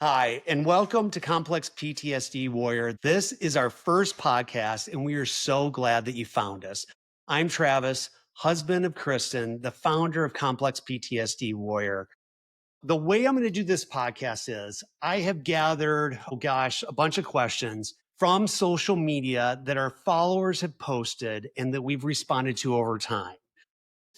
Hi, and welcome to Complex PTSD Warrior. This is our first podcast, and we are so glad that you found us. I'm Travis, husband of Kristin, the founder of Complex PTSD Warrior. The way I'm going to do this podcast is I have gathered, a bunch of questions from social media that our followers have posted and that we've responded to over time.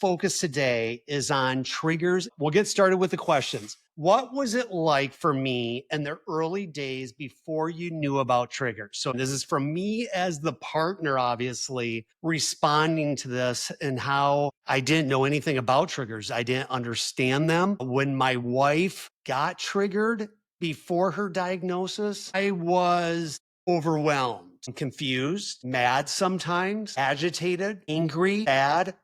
Focus today is on triggers. We'll get started with the questions. What was it like for me in the early days before you knew about triggers? So this is from me as the partner, obviously, responding to this and how I didn't know anything about triggers. I didn't understand them. When my wife got triggered before her diagnosis, I was overwhelmed, confused, mad sometimes, agitated, angry, sad.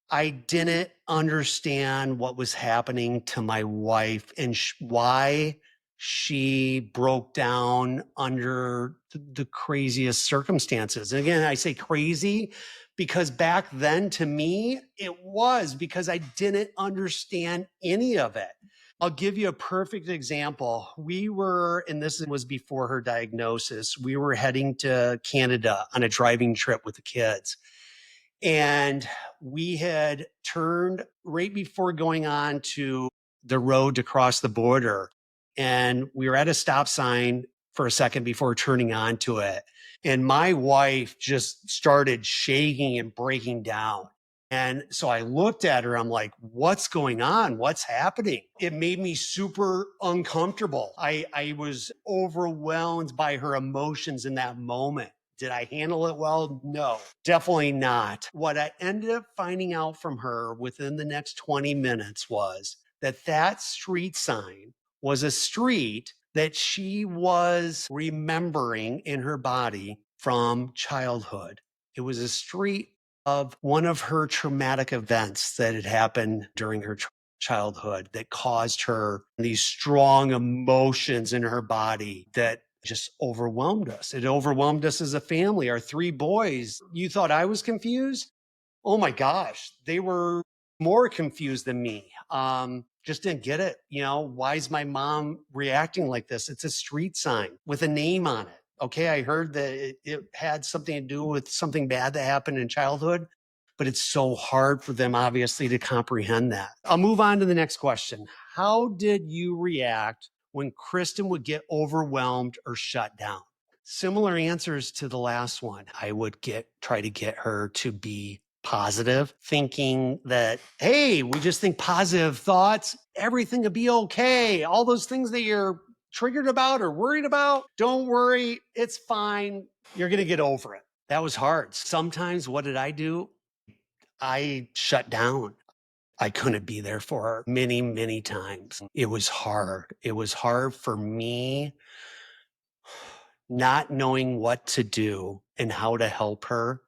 I didn't understand what was happening to my wife and why she broke down under the craziest circumstances. And again, I say crazy because back then to me, it was because I didn't understand any of it. I'll give you a perfect example. And this was before her diagnosis, we were heading to Canada on a driving trip with the kids. And we had turned right before going on to the road to cross the border. And we were at a stop sign for a second before turning onto it. And my wife just started shaking and breaking down. And so I looked at her, I'm like, what's going on? What's happening? It made me super uncomfortable. I was overwhelmed by her emotions in that moment. Did I handle it well? No, definitely not. What I ended up finding out from her within the next 20 minutes was that street sign was a street that she was remembering in her body from childhood. It was a street of one of her traumatic events that had happened during her childhood that caused her these strong emotions in her body that just overwhelmed us. It overwhelmed us as a family. Our three boys, you thought I was confused? Oh my gosh, they were more confused than me. Just didn't get it. Why is my mom reacting like this? It's a street sign with a name on it. Okay, I heard that it had something to do with something bad that happened in childhood, but it's so hard for them, obviously, to comprehend that. I'll move on to the next question. How did you react when Kristin would get overwhelmed or shut down? Similar answers to the last one. I would try to get her to be positive, thinking that, hey, we just think positive thoughts, everything will be okay. All those things that you're triggered about or worried about, don't worry, it's fine. You're going to get over it. That was hard. Sometimes what did I do? I shut down. I couldn't be there for her many, many times. It was hard. It was hard for me not knowing what to do and how to help her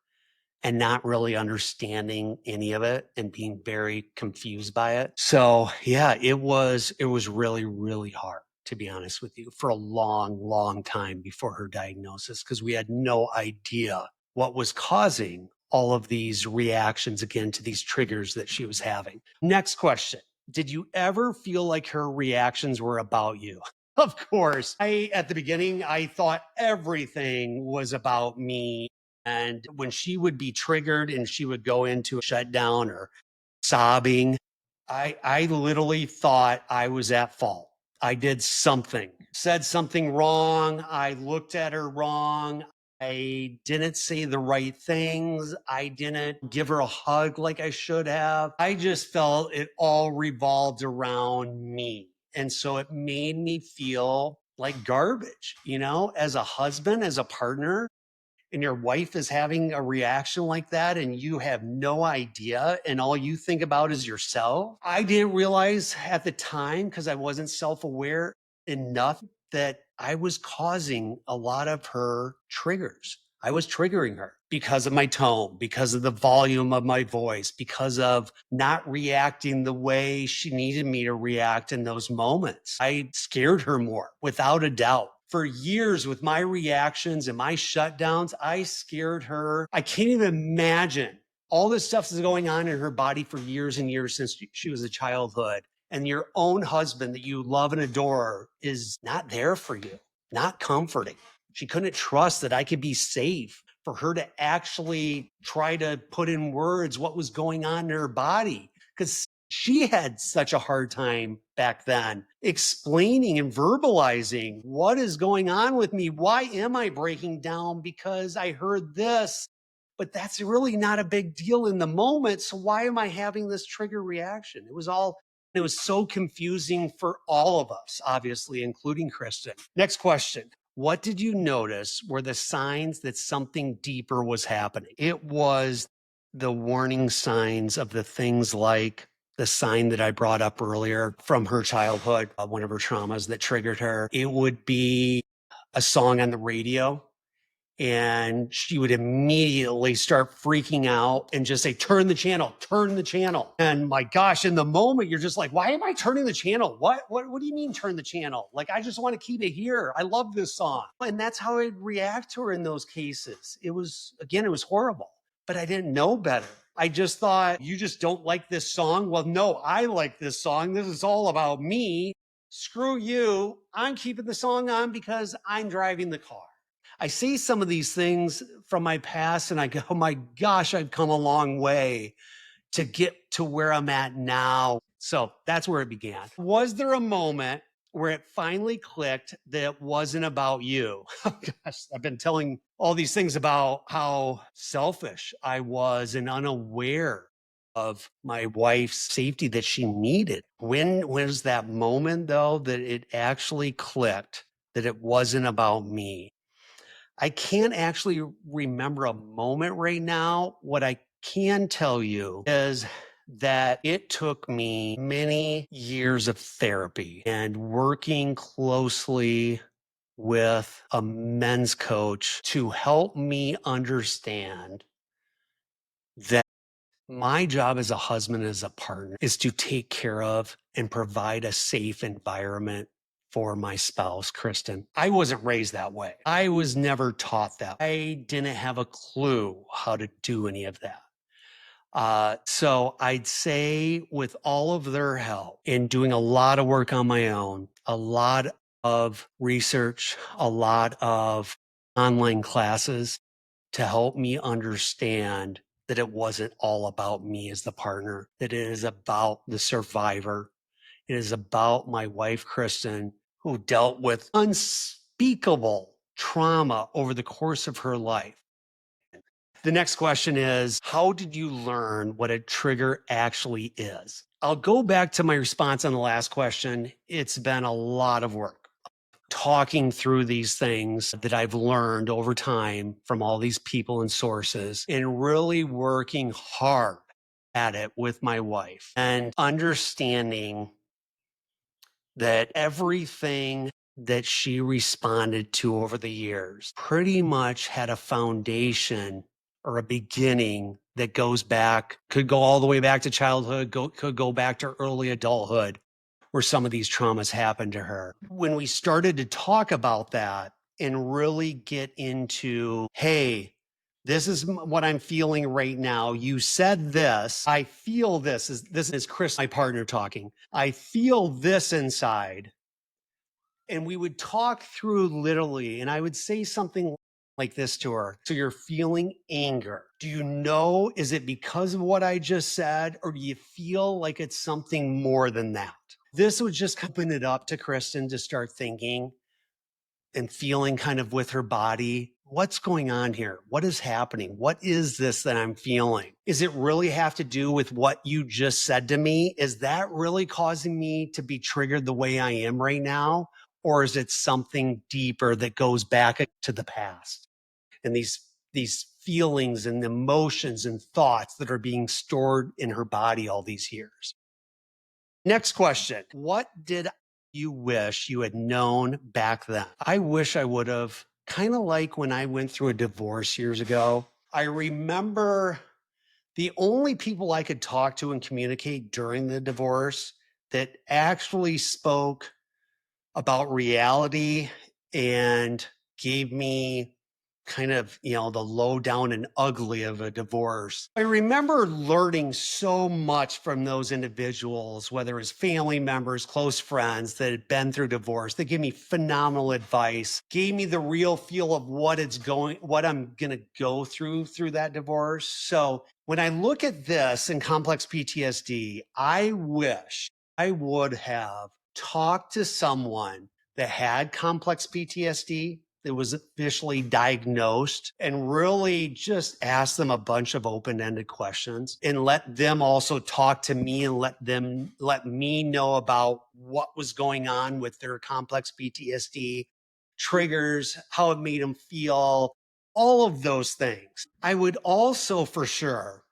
and not really understanding any of it and being very confused by it. So yeah, it was really, really hard, to be honest with you, for a long, long time before her diagnosis, because we had no idea what was causing all of these reactions again to these triggers that she was having. Next question. Did you ever feel like her reactions were about you? Of course. At the beginning, I thought everything was about me. And when she would be triggered and she would go into a shutdown or sobbing, I literally thought I was at fault. I did something, said something wrong. I looked at her wrong. I didn't say the right things. I didn't give her a hug like I should have. I just felt it all revolved around me. And so it made me feel like garbage, as a husband, as a partner, and your wife is having a reaction like that and you have no idea and all you think about is yourself. I didn't realize at the time, because I wasn't self-aware enough, that I was causing a lot of her triggers. I was triggering her because of my tone, because of the volume of my voice, because of not reacting the way she needed me to react in those moments. I scared her more, without a doubt. For years with my reactions and my shutdowns, I scared her. I can't even imagine all this stuff is going on in her body for years and years since she was a childhood. and your own husband that you love and adore is not there for you, not comforting. She couldn't trust that I could be safe for her to actually try to put in words what was going on in her body, because she had such a hard time back then explaining and verbalizing what is going on with me. Why am I breaking down? Because I heard this, but that's really not a big deal in the moment. So why am I having this trigger reaction? It was so confusing for all of us, obviously, including Kristin. Next question. What did you notice were the signs that something deeper was happening? It was the warning signs of the things like the sign that I brought up earlier from her childhood, one of her traumas that triggered her. It would be a song on the radio, and she would immediately start freaking out and just say, turn the channel, turn the channel. And my gosh, in the moment, you're just like, why am I turning the channel? What do you mean turn the channel? Like, I just want to keep it here. I love this song. And that's how I'd react to her in those cases. It was horrible, but I didn't know better. I just thought, you just don't like this song? Well, no, I like this song. This is all about me. Screw you. I'm keeping the song on because I'm driving the car. I see some of these things from my past and I go, oh my gosh, I've come a long way to get to where I'm at now. So that's where it began. Was there a moment where it finally clicked that it wasn't about you? Oh gosh, I've been telling all these things about how selfish I was and unaware of my wife's safety that she needed. When was that moment, though, that it actually clicked that it wasn't about me? I can't actually remember a moment right now. What I can tell you is that it took me many years of therapy and working closely with a men's coach to help me understand that my job as a husband, as a partner, is to take care of and provide a safe environment for my spouse, Kristin. I wasn't raised that way. I was never taught that. I didn't have a clue how to do any of that. So I'd say with all of their help in doing a lot of work on my own, a lot of research, a lot of online classes to help me understand that it wasn't all about me as the partner, that it is about the survivor. It is about my wife, Kristin, who dealt with unspeakable trauma over the course of her life. The next question is, how did you learn what a trigger actually is? I'll go back to my response on the last question. It's been a lot of work talking through these things that I've learned over time from all these people and sources, and really working hard at it with my wife and understanding that everything that she responded to over the years pretty much had a foundation or a beginning that goes back, could go all the way back to childhood, could go back to early adulthood, where some of these traumas happened to her. When we started to talk about that and really get into, hey, this is what I'm feeling right now. You said this. I feel this. This is Chris, my partner, talking. I feel this inside. And we would talk through literally, and I would say something like this to her. So you're feeling anger. Do you know, is it because of what I just said, or do you feel like it's something more than that? This would just open it up to Kristin to start thinking and feeling kind of with her body. What's going on here? What is happening? What is this that I'm feeling? Is it really have to do with what you just said to me? Is that really causing me to be triggered the way I am right now? Or is it something deeper that goes back to the past? And these feelings and emotions and thoughts that are being stored in her body all these years. Next question. What did you wish you had known back then? I wish I would have, kind of like when I went through a divorce years ago. I remember the only people I could talk to and communicate during the divorce that actually spoke about reality and gave me kind of, the low down and ugly of a divorce. I remember learning so much from those individuals, whether it's family members, close friends that had been through divorce. They gave me phenomenal advice, gave me the real feel of what I'm going to go through that divorce. So when I look at this in complex PTSD, I wish I would have talked to someone that had complex PTSD, that was officially diagnosed, and really just ask them a bunch of open-ended questions and let them also talk to me and let me know about what was going on with their complex PTSD, triggers, how it made them feel, all of those things. I would also for sure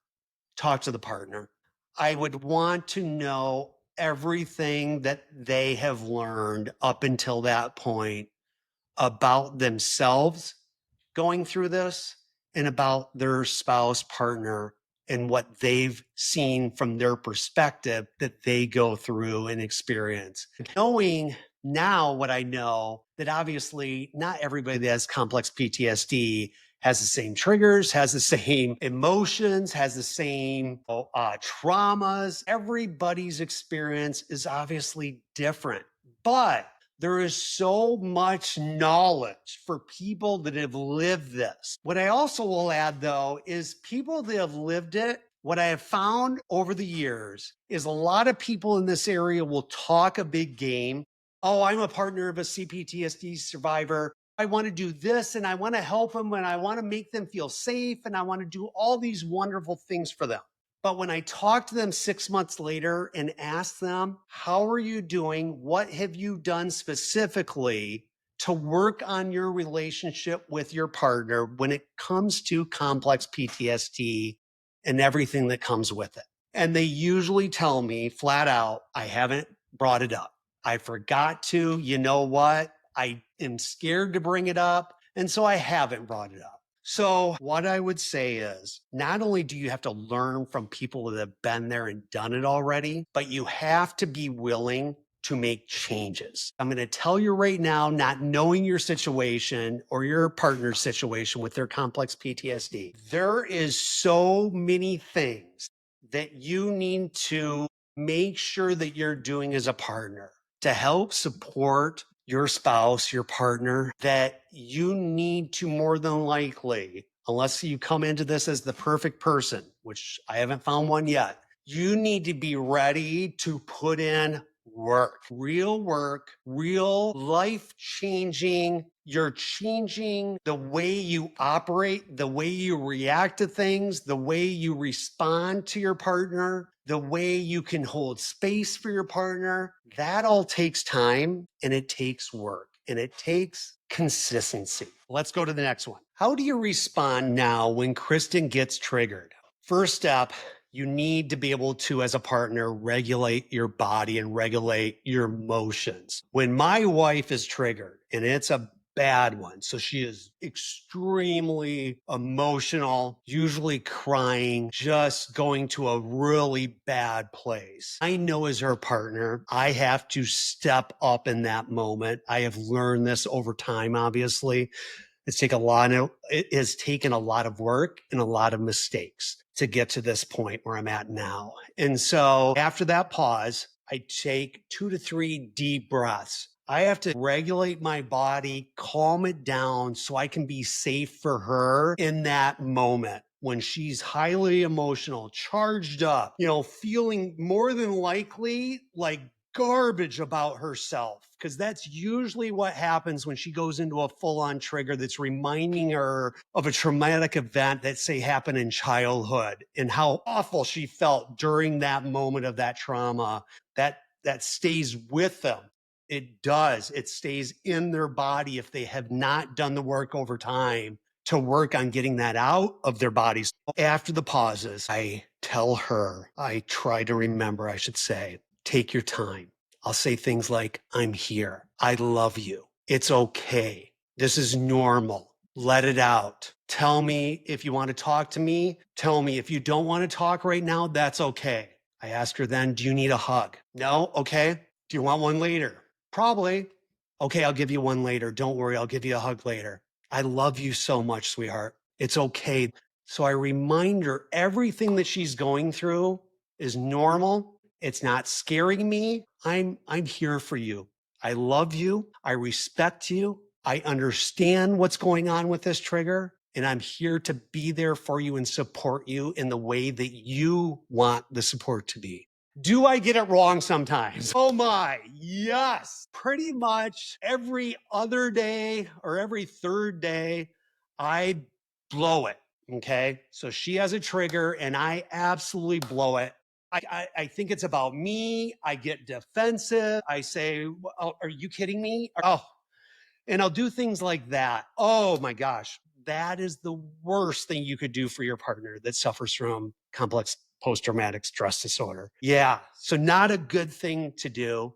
talk to the partner. I would want to know everything that they have learned up until that point about themselves going through this and about their spouse, partner, and what they've seen from their perspective that they go through and experience. Knowing now what I know, that obviously not everybody that has complex PTSD has the same triggers, has the same emotions, has the same traumas. Everybody's experience is obviously different, but there is so much knowledge for people that have lived this. What I also will add, though, is people that have lived it, what I have found over the years is a lot of people in this area will talk a big game. Oh, I'm a partner of a C-PTSD survivor. I want to do this and I want to help them and I want to make them feel safe and I want to do all these wonderful things for them. But when I talk to them 6 months later and ask them, how are you doing? What have you done specifically to work on your relationship with your partner when it comes to complex PTSD and everything that comes with it? And they usually tell me flat out, I haven't brought it up. I forgot to. You know what? I am scared to bring it up. And so I haven't brought it up. So what I would say is, not only do you have to learn from people that have been there and done it already, but you have to be willing to make changes. I'm going to tell you right now, not knowing your situation or your partner's situation with their complex PTSD, there is so many things that you need to make sure that you're doing as a partner to help support your spouse, your partner, that you need to more than likely, unless you come into this as the perfect person, which I haven't found one yet, you need to be ready to put in work, real life changing. You're changing the way you operate, the way you react to things, the way you respond to your partner, the way you can hold space for your partner. That all takes time and it takes work and it takes consistency. Let's go to the next one. How do you respond now when Kristin gets triggered? First step, you need to be able to, as a partner, regulate your body and regulate your emotions. When my wife is triggered, and it's a bad one, so she is extremely emotional, usually crying, just going to a really bad place. I know as her partner, I have to step up in that moment. I have learned this over time, obviously. It has taken a lot of work and a lot of mistakes to get to this point where I'm at now. And so after that pause, I take 2 to 3 deep breaths. I have to regulate my body, calm it down so I can be safe for her in that moment when she's highly emotional, charged up, feeling more than likely like garbage about herself, because that's usually what happens when she goes into a full-on trigger that's reminding her of a traumatic event that, say, happened in childhood and how awful she felt during that moment of that trauma. That stays with them. It does. It stays in their body if they have not done the work over time to work on getting that out of their bodies. After the pauses, I try to remember, I should say, take your time. I'll say things like, I'm here. I love you. It's okay. This is normal. Let it out. Tell me if you want to talk to me. Tell me if you don't want to talk right now, that's okay. I asked her then, do you need a hug? No? Okay. Do you want one later? Probably. Okay, I'll give you one later. Don't worry, I'll give you a hug later. I love you so much, sweetheart. It's okay. So I remind her everything that she's going through is normal. It's not scaring me. I'm here for you. I love you. I respect you. I understand what's going on with this trigger, and I'm here to be there for you and support you in the way that you want the support to be. Do I get it wrong sometimes? Oh my, yes. Pretty much every other day or every third day, I blow it. Okay. So she has a trigger and I absolutely blow it. I think it's about me. I get defensive. I say, "Oh, are you kidding me? Oh, and I'll do things like that. Oh my gosh, that is the worst thing you could do for your partner that suffers from complex post traumatic stress disorder. Yeah. So, not a good thing to do.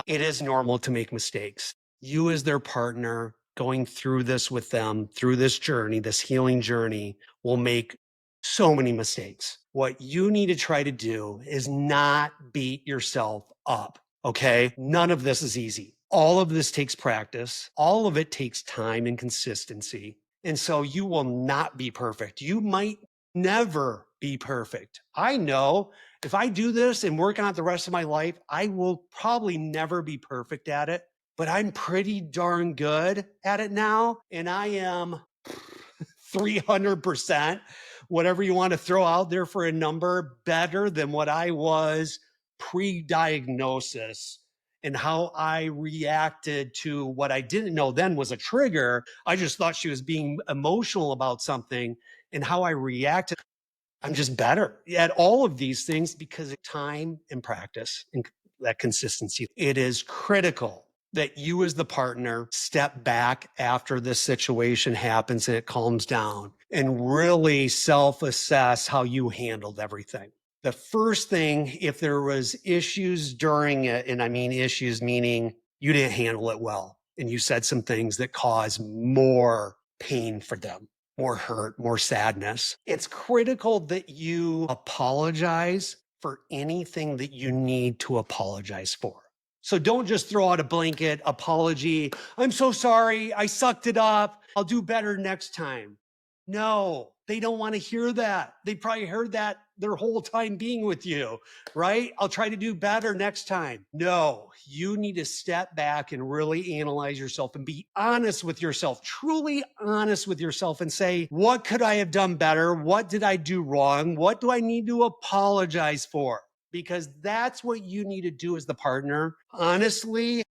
It is normal to make mistakes. You, as their partner, going through this with them, through this journey, this healing journey, will make so many mistakes. What you need to try to do is not beat yourself up. Okay. None of this is easy. All of this takes practice. All of it takes time and consistency. And so you will not be perfect. You might never be perfect. I know if I do this and work on it the rest of my life, I will probably never be perfect at it, but I'm pretty darn good at it now. And I am 300%, whatever you want to throw out there for a number, better than what I was pre-diagnosis, and how I reacted to what I didn't know then was a trigger. I just thought she was being emotional about something, and how I reacted. I'm just better at all of these things because of time and practice and that consistency. It is critical that you, as the partner, step back after this situation happens and it calms down and really self-assess how you handled everything. The first thing, if there was issues during it, and I mean issues meaning you didn't handle it well and you said some things that cause more pain for them, more hurt, more sadness. It's critical that you apologize for anything that you need to apologize for. So don't just throw out a blanket apology. I'm so sorry. I sucked it up. I'll do better next time. No, they don't want to hear that. They probably heard that their whole time being with you, right? I'll try to do better next time. No, you need to step back and really analyze yourself and be honest with yourself, truly honest with yourself, and say, what could I have done better? What did I do wrong? What do I need to apologize for? Because that's what you need to do as the partner. Honestly,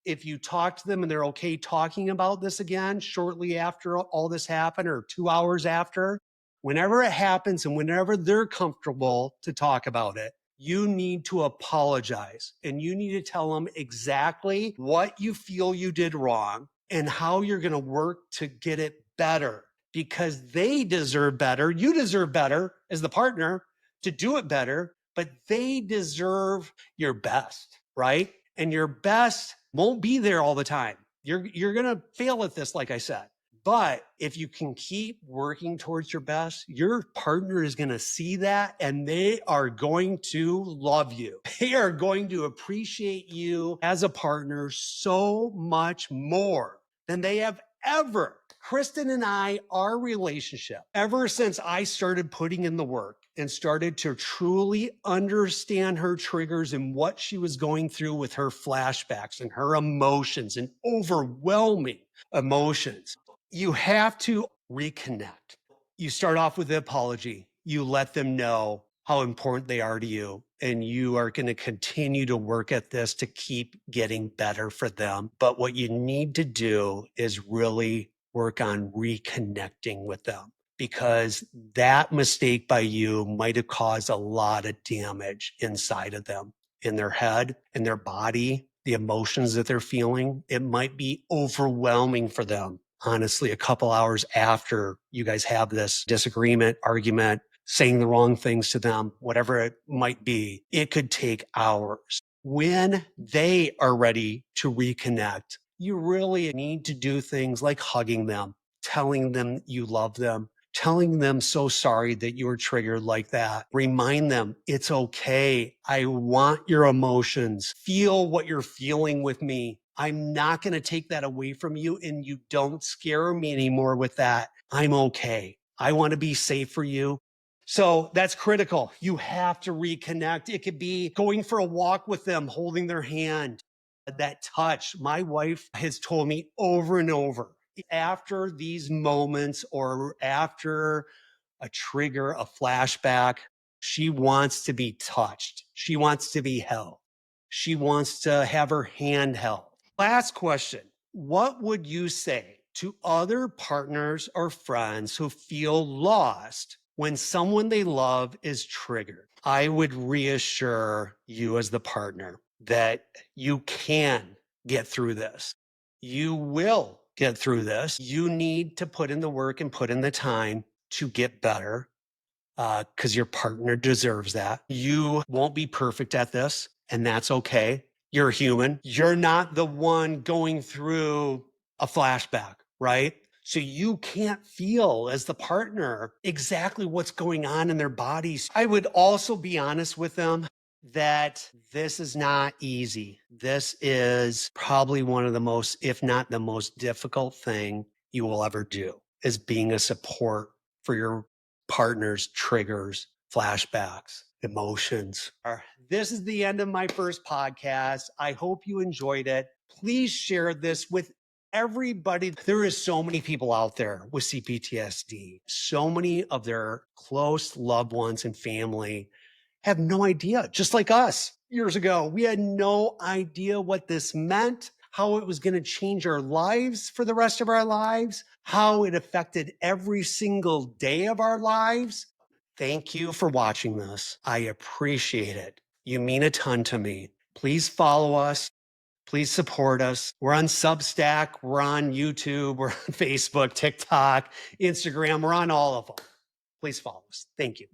if you talk to them and they're okay talking about this again shortly after all this happened or 2 hours after, whenever it happens and whenever they're comfortable to talk about it, you need to apologize and you need to tell them exactly what you feel you did wrong and how you're going to work to get it better, because they deserve better. You deserve better as the partner to do it better, but they deserve your best, right? And your best won't be there all the time. You're going to fail at this, like I said. But if you can keep working towards your best, your partner is going to see that and they are going to love you. They are going to appreciate you as a partner so much more than they have ever. Kristin and I, our relationship, ever since I started putting in the work and started to truly understand her triggers and what she was going through with her flashbacks and her emotions and overwhelming emotions, you have to reconnect. You start off with the apology. You let them know how important they are to you. And you are going to continue to work at this to keep getting better for them. But what you need to do is really work on reconnecting with them, because that mistake by you might have caused a lot of damage inside of them, in their head, in their body, the emotions that they're feeling. It might be overwhelming for them. Honestly, a couple hours after you guys have this disagreement, argument, saying the wrong things to them, whatever it might be, it could take hours. When they are ready to reconnect, you really need to do things like hugging them, telling them you love them, telling them so sorry that you were triggered like that. Remind them it's okay. I want your emotions. Feel what you're feeling with me. I'm not going to take that away from you, and you don't scare me anymore with that. I'm okay. I want to be safe for you. So that's critical. You have to reconnect. It could be going for a walk with them, holding their hand, that touch. My wife has told me over and over, after these moments or after a trigger, a flashback, she wants to be touched. She wants to be held. She wants to have her hand held. Last question. What would you say to other partners or friends who feel lost when someone they love is triggered? I would reassure you as the partner that you can get through this. You will get through this. You need to put in the work and put in the time to get better, because your partner deserves that. You won't be perfect at this, and that's okay. You're human. You're not the one going through a flashback, right? So you can't feel as the partner exactly what's going on in their bodies. I would also be honest with them that this is not easy. This is probably one of the most, if not the most difficult thing you will ever do, is being a support for your partner's triggers, flashbacks, emotions. This is the end of my first podcast. I hope you enjoyed it. Please share this with everybody. There is so many people out there with C-PTSD. So many of their close loved ones and family have no idea, just like us years ago. We had no idea what this meant, how it was going to change our lives for the rest of our lives, how it affected every single day of our lives. Thank you for watching this. I appreciate it. You mean a ton to me. Please follow us. Please support us. We're on Substack. We're on YouTube. We're on Facebook, TikTok, Instagram. We're on all of them. Please follow us. Thank you.